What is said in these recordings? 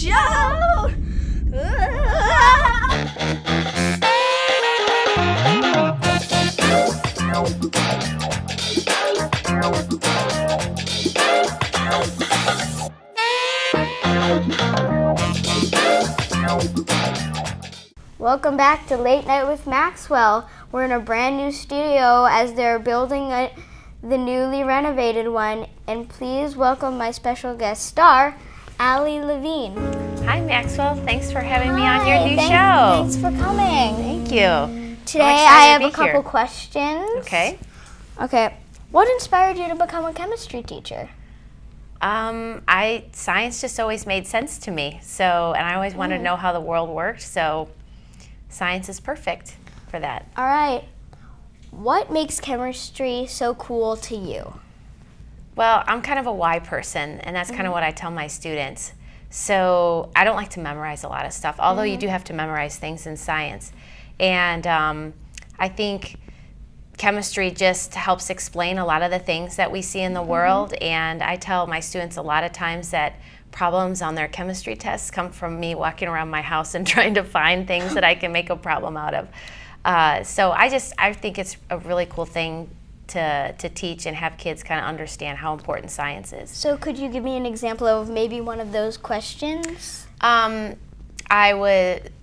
show! Welcome back to Late Night with Maxwell. We're in a brand new studio as they're building the newly renovated one. And please welcome my special guest star, Levine. Hi Maxwell, thanks for having me on your new show. Thanks for coming. Thank you. Today I have a couple questions. Okay. What inspired you to become a chemistry teacher? Science just always made sense to me. And I always wanted to know how the world worked. So science is perfect for that. All right. What makes chemistry so cool to you? Well, I'm kind of a why person, and that's kind of what I tell my students. So I don't like to memorize a lot of stuff, although you do have to memorize things in science. And I think chemistry just helps explain a lot of the things that we see in the world. And I tell my students a lot of times that problems on their chemistry tests come from me walking around my house and trying to find things that I can make a problem out of. So I think it's a really cool thing to teach and have kids kind of understand how important science is. So could you give me an example of maybe one of those questions?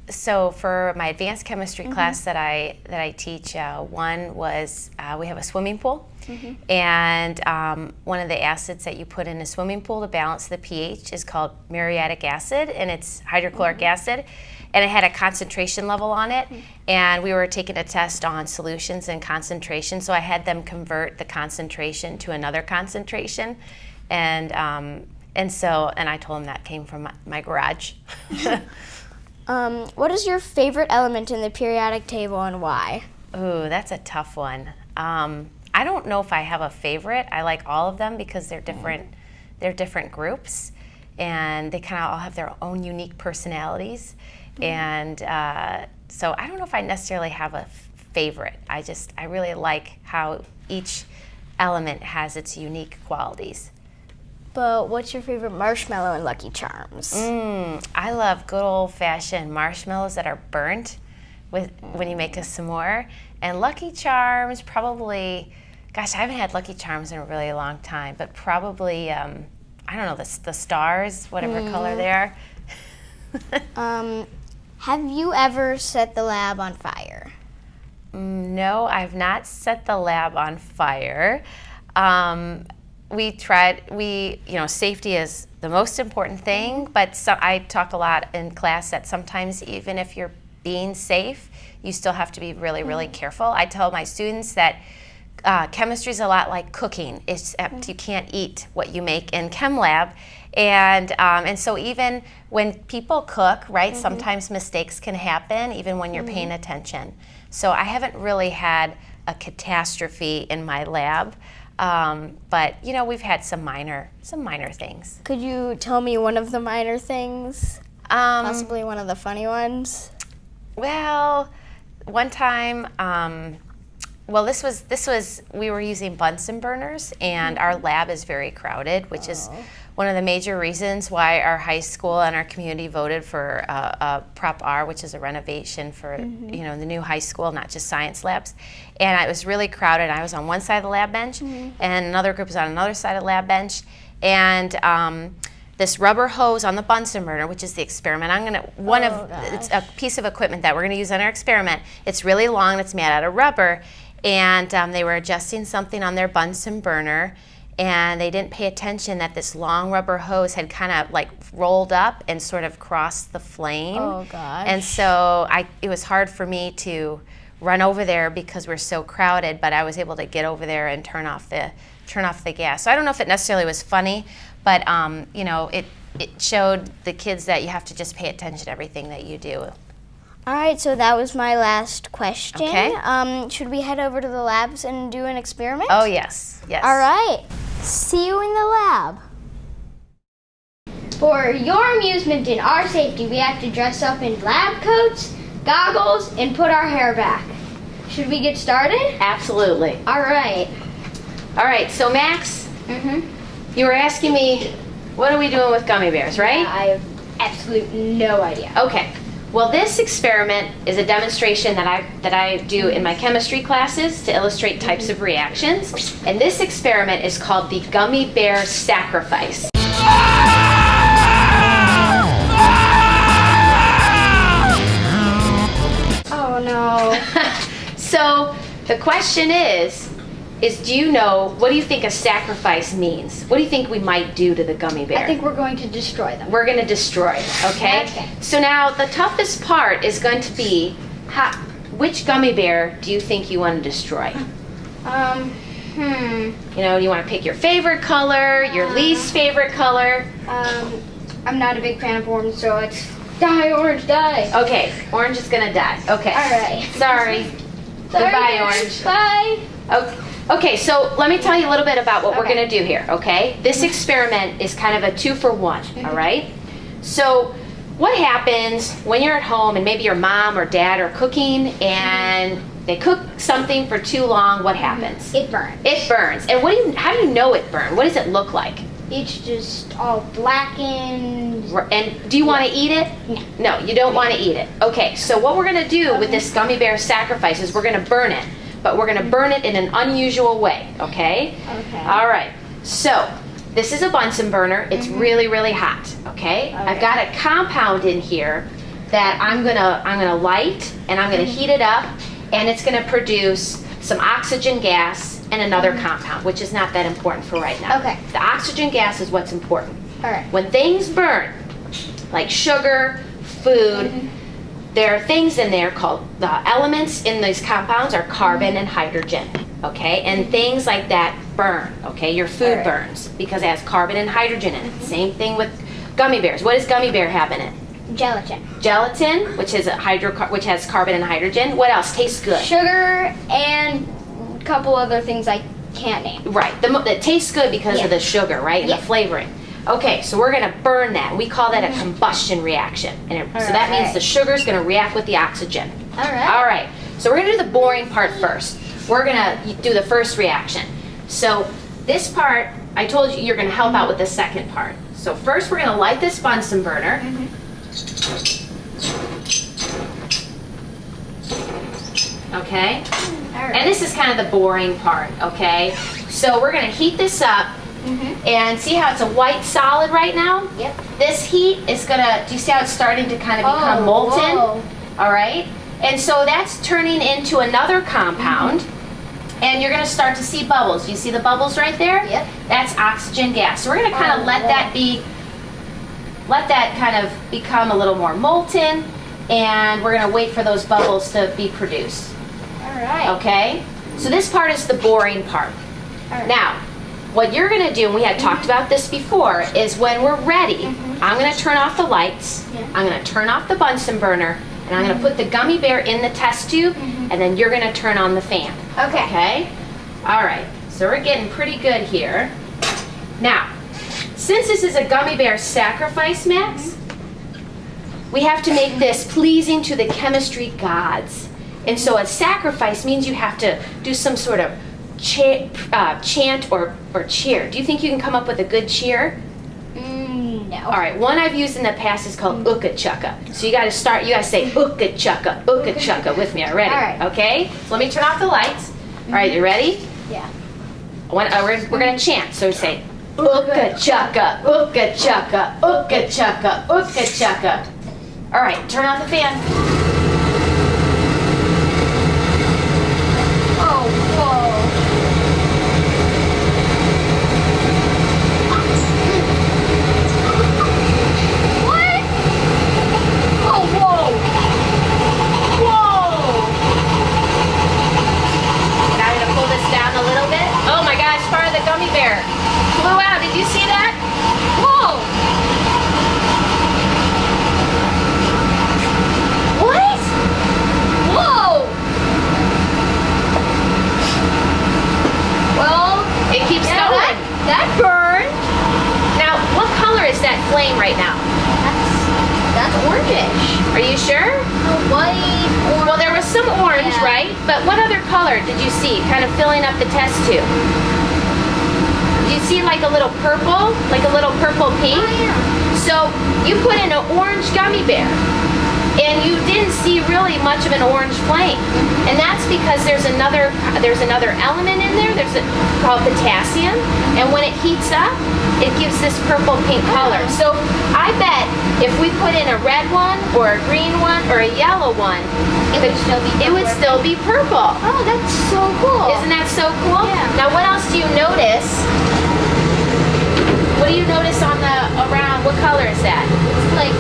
So for my advanced chemistry class that I teach, one was we have a swimming pool, and one of the acids that you put in a swimming pool to balance the pH is called muriatic acid, and it's hydrochloric acid, and it had a concentration level on it, and we were taking a test on solutions and concentration, so I had them convert the concentration to another concentration, and I told them that came from my garage. What is your favorite element in the periodic table and why? Ooh, that's a tough one. I don't know if I have a favorite. I like all of them because they're different. They're different groups, and they kind of all have their own unique personalities. And so I don't know if I necessarily have a favorite. I really like how each element has its unique qualities. But what's your favorite marshmallow in Lucky Charms? I love good old-fashioned marshmallows that are burnt when you make a s'more. And Lucky Charms, probably, gosh, I haven't had Lucky Charms in a really long time, but probably, I don't know, the stars, whatever color they are. Have you ever set the lab on fire? No, I've not set the lab on fire. Safety is the most important thing, but I talk a lot in class that sometimes even if you're being safe, you still have to be really, really careful. I tell my students that chemistry is a lot like cooking, except you can't eat what you make in chem lab. And so even when people cook, right, sometimes mistakes can happen even when you're paying attention. So I haven't really had a catastrophe in my lab. But we've had some minor things. Could you tell me one of the minor things? Possibly one of the funny ones? Well, one time, we were using Bunsen burners, and our lab is very crowded, which is one of the major reasons why our high school and our community voted for Prop R, which is a renovation for the new high school, not just science labs. And it was really crowded. I was on one side of the lab bench, and another group was on another side of the lab bench. And this rubber hose on the Bunsen burner, which is the experiment, it's a piece of equipment that we're going to use on our experiment. It's really long. It's made out of rubber, and they were adjusting something on their Bunsen burner. And they didn't pay attention that this long rubber hose had kind of like rolled up and sort of crossed the flame. Oh gosh. And so it was hard for me to run over there because we're so crowded, but I was able to get over there and turn off the gas. So I don't know if it necessarily was funny, but it showed the kids that you have to just pay attention to everything that you do. All right, so that was my last question. Okay. Should we head over to the labs and do an experiment? Oh, yes. All right. See you in the lab. For your amusement and our safety, we have to dress up in lab coats, goggles, and put our hair back. Should we get started? Absolutely. All right. All right, so Max, you were asking me, what are we doing with gummy bears, right? Yeah, absolutely no idea. Okay. Well, this experiment is a demonstration that I do in my chemistry classes to illustrate types of reactions. And this experiment is called the Gummy Bear Sacrifice. Oh no. So the question is do you know, what do you think a sacrifice means? What do you think we might do to the gummy bear? I think we're going to destroy them. We're going to destroy it, okay? Okay. So now the toughest part is going to be, which gummy bear do you think you want to destroy? You know, do you want to pick your favorite color, your least favorite color? I'm not a big fan of orange, so it's die, orange, die. Okay, orange is going to die. Okay. All right. Sorry. Goodbye, orange. Bye. Okay, so let me tell you a little bit about what we're going to do here, okay? This experiment is kind of a 2-for-1, all right? So what happens when you're at home and maybe your mom or dad are cooking and they cook something for too long, what happens? It burns. It burns. And how do you know it burned? What does it look like? It's just all blackened. And do you want to eat it? No. No, you don't want to eat it. Okay, so what we're going to do with this gummy bear sacrifice is we're going to burn it. But we're going to burn it in an unusual way, okay? Okay. All right. So this is a Bunsen burner. It's really, really hot, okay? I've got a compound in here that I'm gonna light, and I'm gonna heat it up, and it's gonna produce some oxygen gas and another compound, which is not that important for right now. Okay. The oxygen gas is what's important. All right. When things burn, like sugar, food, there are things in there called, the elements in these compounds are carbon and hydrogen, okay? And things like that burn, okay? Your food burns because it has carbon and hydrogen in it. Same thing with gummy bears. What does gummy bear have in it? Gelatin. Gelatin, which is which has carbon and hydrogen. What else tastes good? Sugar and a couple other things I can't name. Right. It tastes good because of the sugar, right? And the flavoring. Okay, so we're going to burn that. We call that a combustion reaction. And so that means the sugar is going to react with the oxygen. All right. All right. So we're going to do the boring part first. We're going to do the first reaction. So this part, I told you you're going to help out with the second part. So first we're going to light this Bunsen burner. Okay? All right. And this is kind of the boring part, okay? So we're going to heat this up. And see how it's a white solid right now? Yep. This heat is gonna, do you see how it's starting to kind of become molten? Whoa. All right? And so that's turning into another compound. And you're gonna start to see bubbles. You see the bubbles right there? Yep. That's oxygen gas. So we're gonna kind of let that kind of become a little more molten. And we're gonna wait for those bubbles to be produced. All right. Okay? So this part is the boring part. All right. Now, what you're going to do, and we had talked about this before, is when we're ready, I'm going to turn off the lights, I'm going to turn off the Bunsen burner, and I'm going to put the gummy bear in the test tube, and then you're going to turn on the fan. Okay. Okay? All right. So we're getting pretty good here. Now, since this is a gummy bear sacrifice, Max, we have to make this pleasing to the chemistry gods. And so a sacrifice means you have to do some sort of chant or cheer. Do you think you can come up with a good cheer? No. All right, one I've used in the past is called Ooka Chukka. So you got to say Ooka Chukka with me. Ready? All right. Okay. So let me turn off the lights. All right, you ready? Yeah. We're gonna chant. So we say Ooka Chukka, Ooka Chukka, Ooka Chukka, Ooka Chukka. All right, turn on the fan. Oh, whoa. What? Oh, whoa. Whoa. Now I'm gonna pull this down a little bit. Oh my gosh, part of the gummy bear flew out. Did you see that? Whoa. What? Whoa. Well, It keeps yeah, going. that burned. Now, what color is that flame right now? That's orangish. Are you sure? White, orange. Well, there was some orange, Yeah. right? But what other color did you see kind of filling up the test tube? Did you see like a little purple pink? Oh, yeah. So you put in an orange gummy bear, and you didn't see really much of an orange flame, and that's because there's another element in there. Called potassium, and when it heats up, it gives this purple pink color. So I bet if we put in a red one or a green one or a yellow one, it would still be purple. Oh, that's so cool. Isn't that so cool? Yeah. Now what else do you notice? What do you notice on the around? What color is that? It's like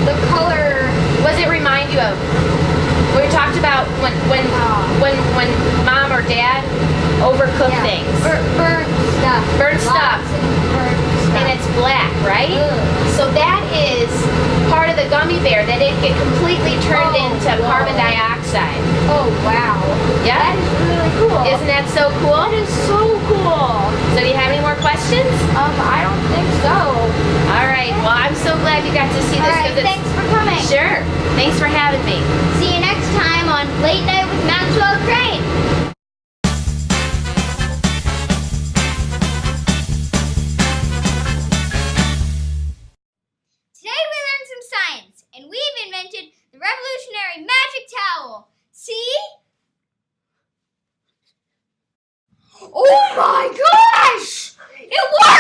the color. What does it remind you of? We talked about when mom or dad overcook things. Burnt stuff. Burnt stuff. Lots of burnt stuff. And it's black, right? Ugh. So that is part of the gummy bear, that it get completely turned into carbon dioxide. Oh, wow. Yeah? That is really cool. Isn't that so cool? That is so cool. So do you have any more questions? I don't think so. All right. Well, I'm so glad you got to see this. All right, thanks for coming. Sure. Thanks for having me. See you next time on Late Night with Maxwell Crane. Today we learned some science, and we've invented the revolutionary magic towel. See? Oh my gosh! It worked!